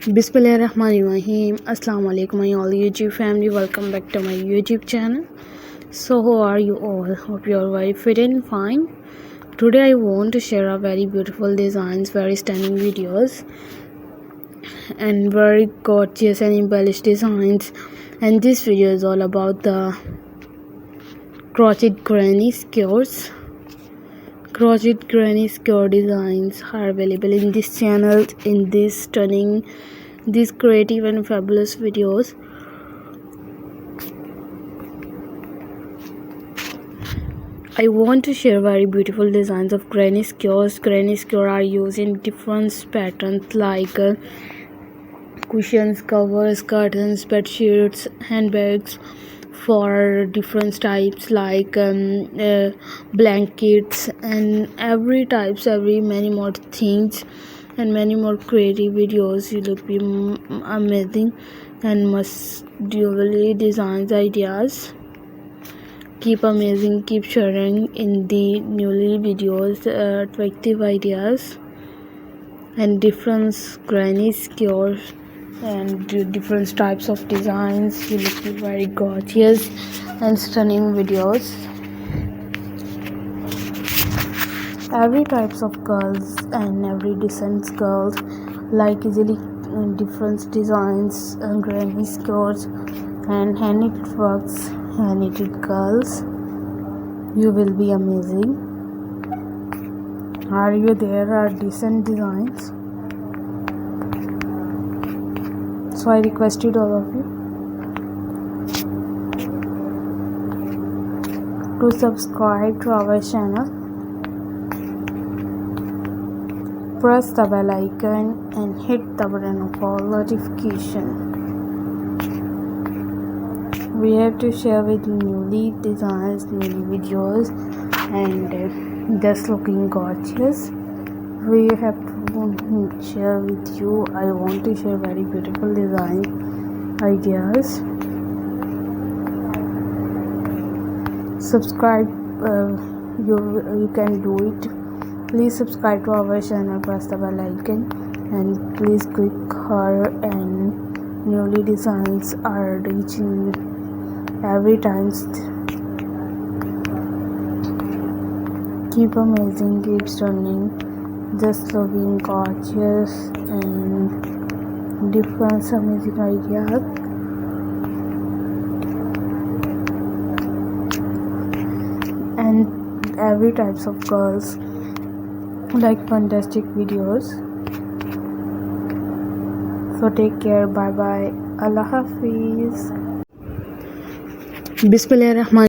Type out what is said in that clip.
Bismillahirrahmanirrahim. Assalamu alaikum my all YouTube family. Welcome back to my YouTube channel. So how are you all? Hope you are very fit and fine. Today I want to share a very beautiful designs, very stunning videos and very gorgeous and embellished designs. And this video is all about the crochet granny skirts. Crochet granny skirt designs are available in this channel in this stunning, these creative and fabulous videos. I want to share very beautiful designs of granny skirts. Granny skirts are used in different patterns like cushions, covers, curtains, bed sheets, handbags, for different types like blankets and every many more things and many more creative videos. You look be amazing and must dually designs ideas. Keep amazing, keep sharing in the newly videos attractive ideas and different granny skirts and different types of designs. You look very gorgeous and stunning videos. Every types of girls and every decent girls like easily different designs and granny skirts and hand knitted works, hand knitted girls. You will be amazing. Are you there? Are decent designs? So I requested all of you to subscribe to our channel, press the bell icon and hit the button of all notification. We have to share with newly designs, newly videos and just looking gorgeous. We have to share with you. I want to share very beautiful design ideas. Subscribe, you can do it. Please subscribe to our channel, press the bell icon and please click her, and newly designs are reaching every time. Keep amazing, keep stunning, just looking gorgeous and different amazing ideas. And every types of girls like fantastic videos. So take care, bye bye, Allah Hafiz. Bismillahirrahmanirrahim.